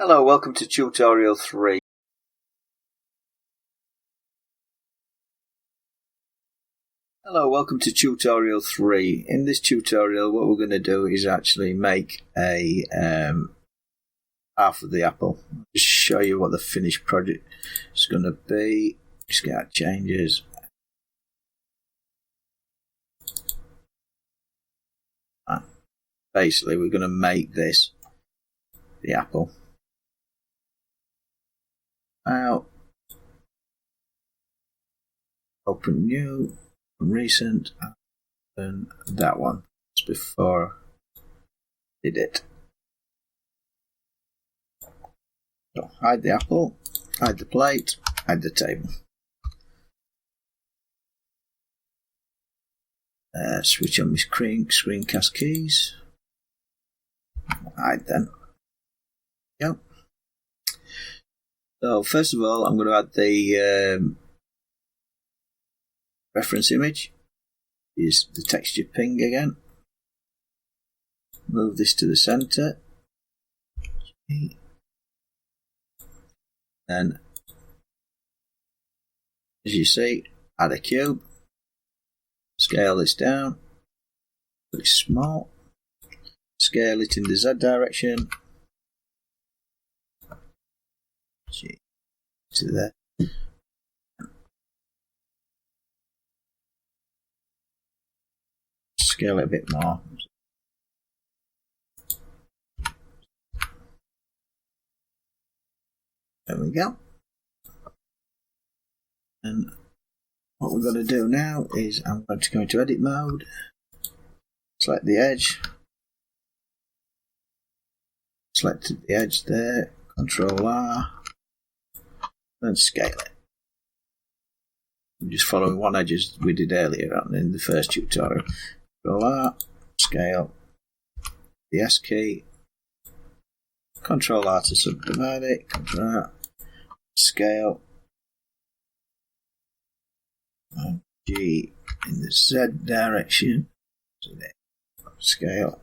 Hello, welcome to tutorial 3. Hello, welcome to tutorial 3. In this tutorial, what we're going to do is actually make a half of the apple. Just show you what the finished project is going to be. Just get our changes. Basically, we're going to make this the apple. Now, open new, recent, and that one. It's before I did it. So hide the apple, hide the plate, hide the table. Switch on my screencast keys. Hide them. Yep. So first of all, I'm going to add the reference image. Is the texture ping again. Move this to the center. And as you see, add a cube. Scale this down. Put it small. Scale it in the Z direction. To there. Scale it a bit more. There we go. And what we're going to do now is I'm going to go into edit mode, select the edge, select the edge there, Control R, and scale it. I'm just following one edge as we did earlier on in the first tutorial. Control R, scale, the S key, Control R to subdivide it, Control R, scale, and G in the Z direction, scale,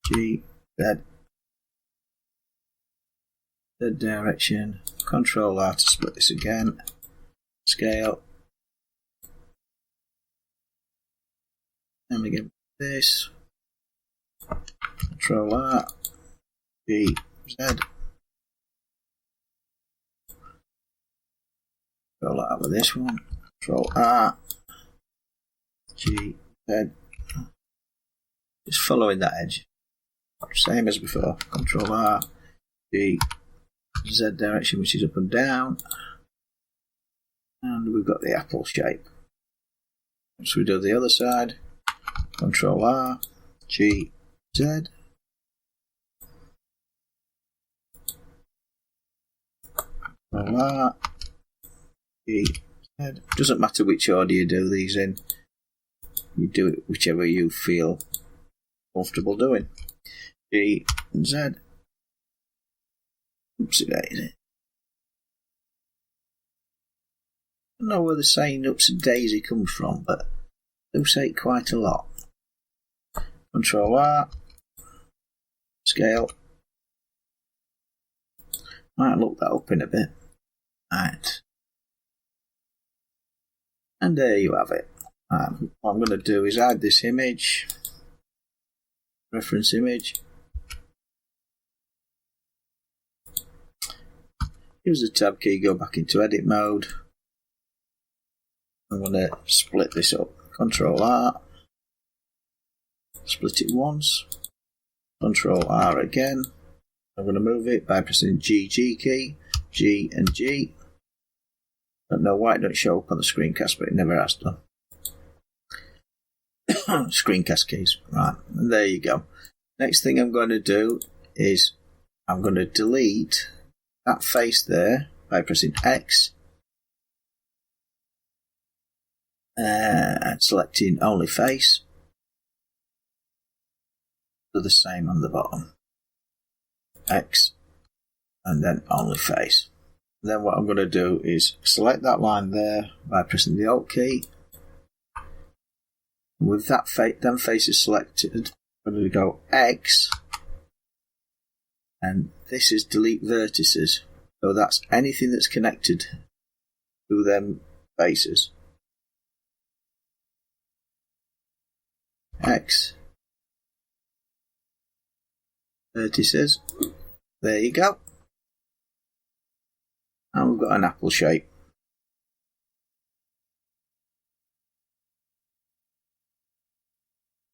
G, Z, Z direction, Control R to split this again, scale, and we get this, Control R, G, Z, Control R with this one, Control R, G, Z, just following that edge, same as before, Control R, G, Z direction, which is up and down, and we've got the apple shape. So we do the other side, Control R, G, Z, Control R, G, Z. Doesn't matter which order you do these in, you do it whichever you feel comfortable doing. G and Z. Oopsie daisy. I don't know where the saying oopsie daisy comes from, but they do say it quite a lot. Control R, scale. Might look that up in a bit. Right. And there you have it. What I'm going to do is add this image, reference image. Use the tab key, go back into edit mode. I'm going to split this up. Control R. Split it once. Control R again. I'm going to move it by pressing G key. G and G. Don't know why it don't show up on the screencast, but it never has done. Screencast keys. Right, and there you go. Next thing I'm going to do is I'm going to delete that face there by pressing X and selecting only face. Do the same on the bottom. X and then only face. Then what I'm going to do is select that line there by pressing the Alt key. With that them faces selected, I'm going to go X, and this is delete vertices. So that's anything that's connected to them faces. X vertices. There you go. And we've got an apple shape.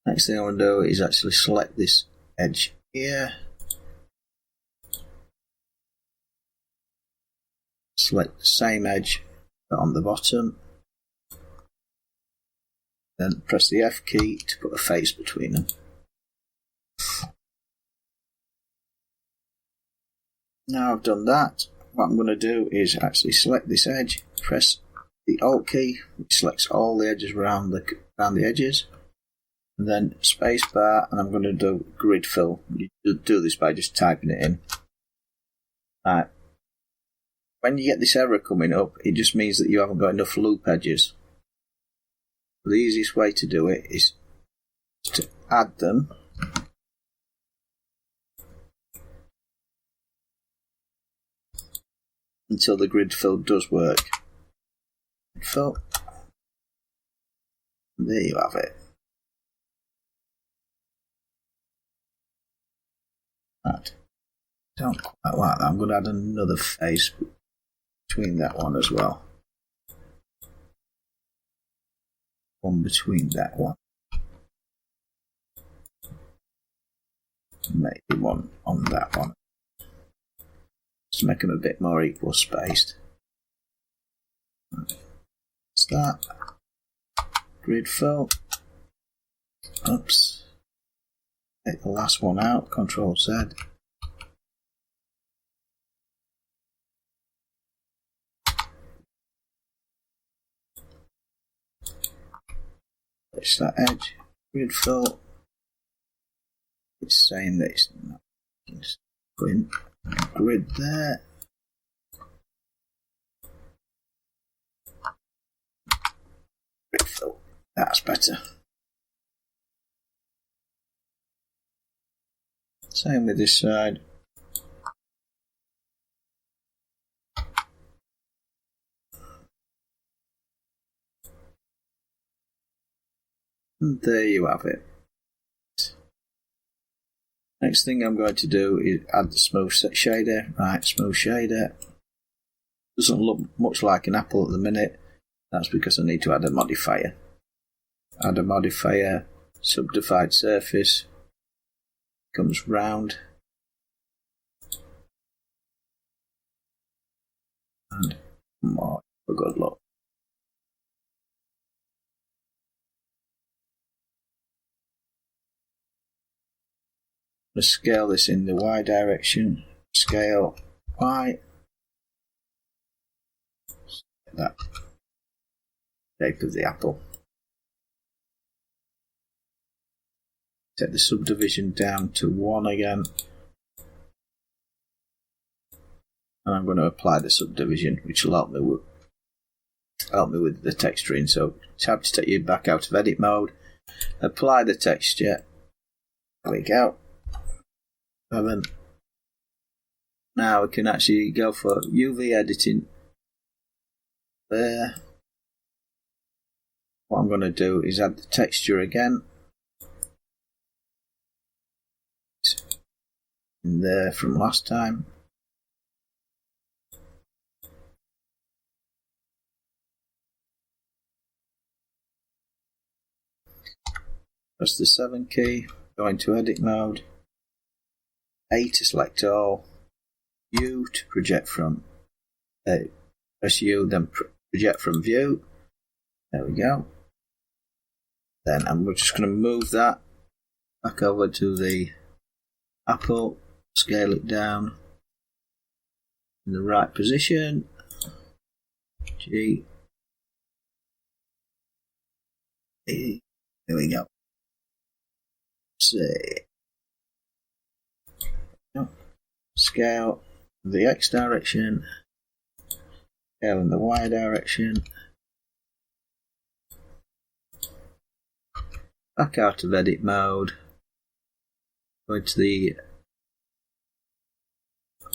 Next thing I want to do is actually select this edge here. Select the same edge but on the bottom. Then press the F key to put a face between them. Now I've done that, what I'm going to do is actually select this edge, press the Alt key, which selects all the edges around the edges, and then space bar, and I'm going to do grid fill. You do this by just typing it in. Right. When you get this error coming up, it just means that you haven't got enough loop edges. The easiest way to do it is to add them. Until the grid fill does work. Grid fill. There you have it. Right. Don't quite like that. I'm going to add another face between that one as well. One between that one. Maybe one on that one. Just make them a bit more equal spaced. That's that. Grid fill. Oops. Take the last one out. Control Z. It's that edge. Grid fill. It's saying that it's not. Just putting grid there. Grid fill. That's better. Same with this side. And there you have it. Next thing I'm going to do is add the smooth shader. Right, smooth shader. Doesn't look much like an apple at the minute. That's because I need to add a modifier. Add a modifier, subdivide surface. Comes round. And more for good luck. Let's scale this in the Y direction. Scale Y. That shape of the apple. Set the subdivision down to 1 again. And I'm going to apply the subdivision, which will help me with the texturing. So tab to take you back out of edit mode. Apply the texture. There we go. 7. Now we can actually go for UV editing. There. What I'm going to do is add the texture again. In there from last time. Press the 7 key, go into edit mode. A to select all. U to project from. Press U, then project from view. There we go. Then I'm just going to move that back over to the apple. Scale it down in the right position. G. E. There we go. C. Scale the X direction. Scale in the Y direction. Back out of edit mode. Go into the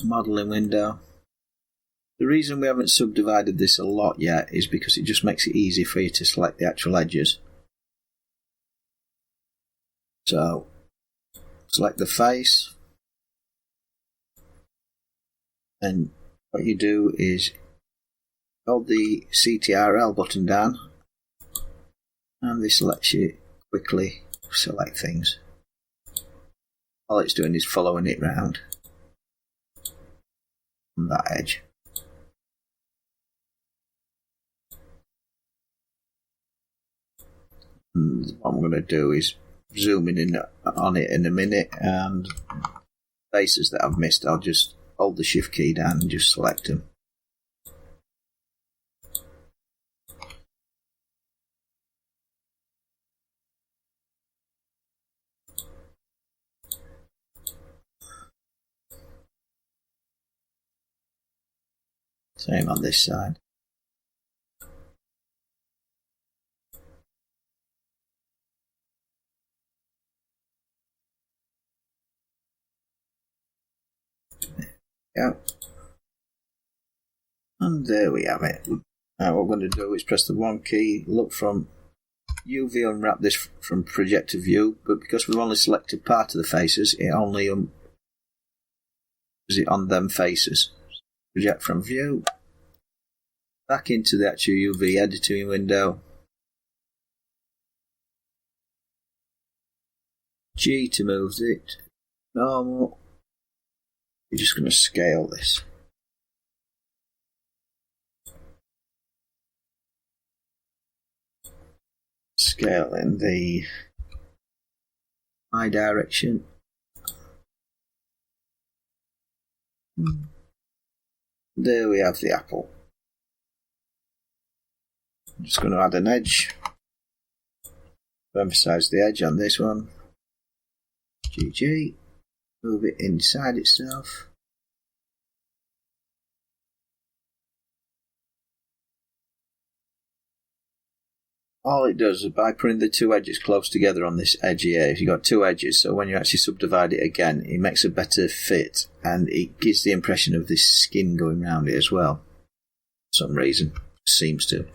modelling window. The reason we haven't subdivided this a lot yet is because it just makes it easy for you to select the actual edges. So, select the face, and what you do is hold the CTRL button down, and this lets you quickly select things. All it's doing is following it round on that edge. And what I'm going to do is zoom in on it in a minute, and faces that I've missed, I'll just hold the shift key down and just select them. Same on this side. Yeah. And there we have it. Now what we're going to do is press the 1 key, look from UV, unwrap this from projector view, but because we've only selected part of the faces, it only is it on them faces. Project from view, back into the actual UV editing window. G to move it. Normal. You're just going to scale this. Scale in the Y direction. There we have the apple. I'm just going to add an edge. Emphasize the edge on this one. GG. Move it inside itself. All it does is by putting the two edges close together on this edge here, you've got two edges, so when you actually subdivide it again, it makes a better fit, and it gives the impression of this skin going around it as well. For some reason. Seems to.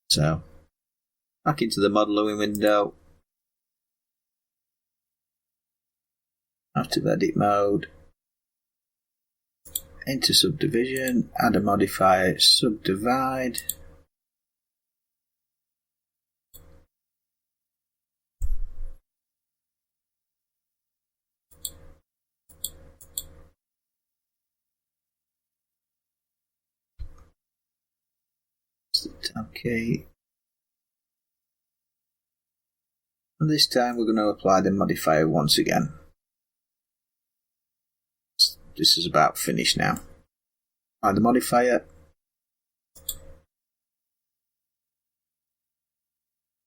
So, back into the modelling window. Out of edit mode. Into subdivision. Add a modifier. Subdivide. Tab key. And this time we're going to apply the modifier once again. This is about finished now. Apply the modifier.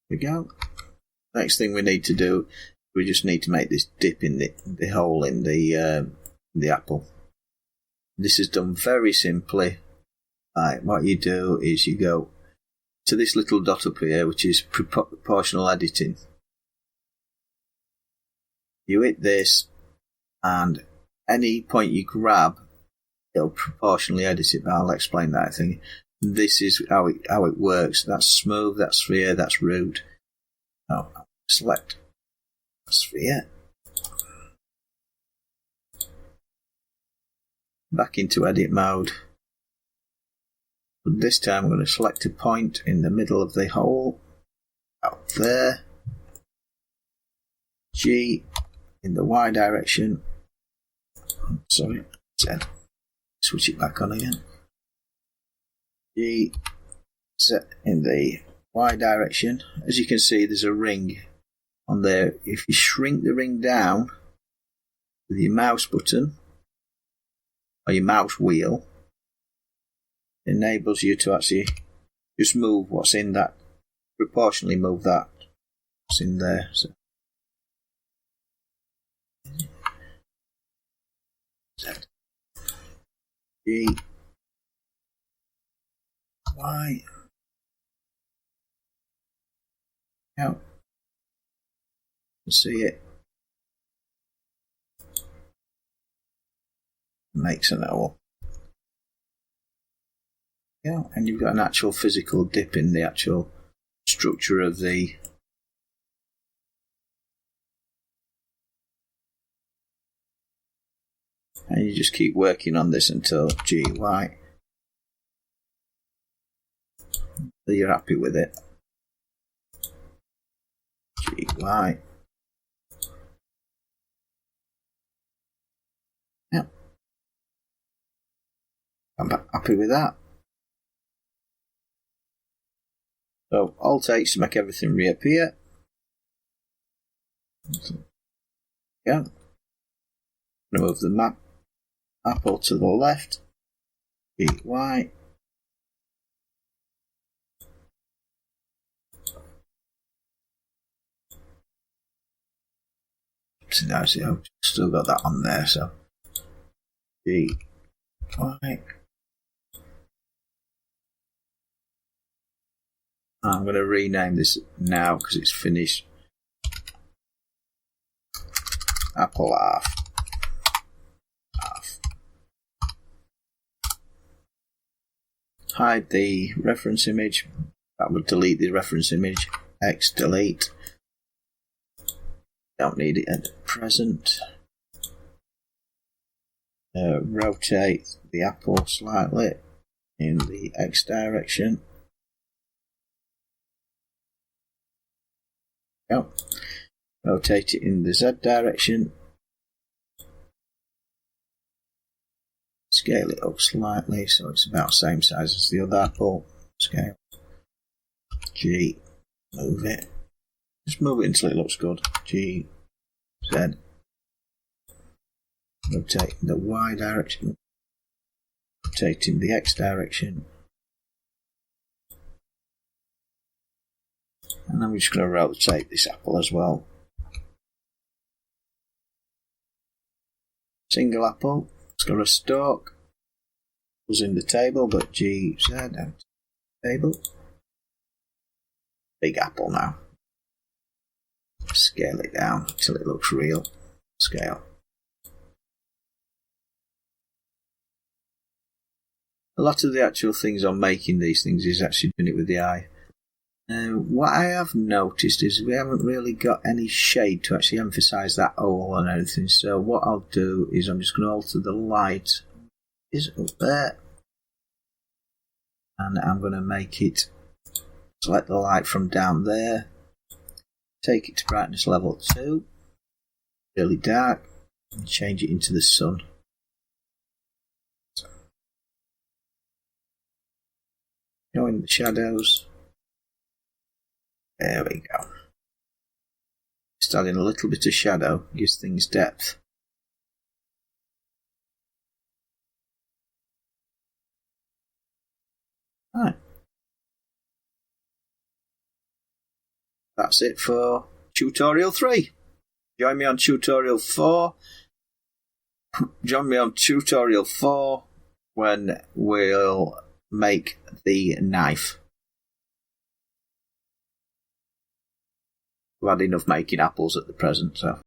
There we go. Next thing we need to do, we just need to make this dip in the hole in the apple. This is done very simply. Right, what you do is you go to this little dot up here, which is proportional editing. You hit this, and any point you grab, it'll proportionally edit it, but I'll explain that thing. This is how it works. That's smooth, that's sphere, that's root. Now, select sphere. Back into edit mode. But this time I'm going to select a point in the middle of the hole. Out there. G in the Y direction. Sorry, Z. Switch it back on again. G, Z in the Y direction. As you can see, there's a ring on there. If you shrink the ring down with your mouse button or your mouse wheel, it enables you to actually just move what's in that, proportionally move that what's in there. So, Z, G, Y. Now, you can see it. makes an O. Yeah, and you've got an actual physical dip in the actual structure of the and you just keep working on this until GY. So you're happy with it. GY. Yep. I'm happy with that. So Alt H to make everything reappear. Yeah. Move the apple to the left. GY. So now, see, I've still got that on there, so GY. I'm going to rename this now because it's finished. Apple half. Hide the reference image. That would delete the reference image. X delete. Don't need it at present. Rotate the apple slightly in the X direction. Yep. Rotate it in the Z direction. Scale it up slightly so it's about the same size as the other apple. Scale. G. Move it. Just move it until it looks good. G. Z. Rotate in the Y direction. Rotate in the X direction. And I'm just going to rotate this apple as well. Single apple. It's got a stalk. Was in the table, but G, Z, and table. Big apple now. Scale it down until it looks real. Scale. A lot of the actual things on making these things is actually doing it with the eye. What I have noticed is we haven't really got any shade to actually emphasise that oval and anything. So what I'll do is I'm just going to alter the light. Is it up there? And I'm going to make it, select the light from down there. Take it to brightness level 2. Really dark. And change it into the sun. Showing the shadows. There we go. Just adding a little bit of shadow gives things depth. Right. That's it for tutorial 3. Join me on tutorial 4. Join me on tutorial 4 when we'll make the knife. We've had enough making apples at the present, so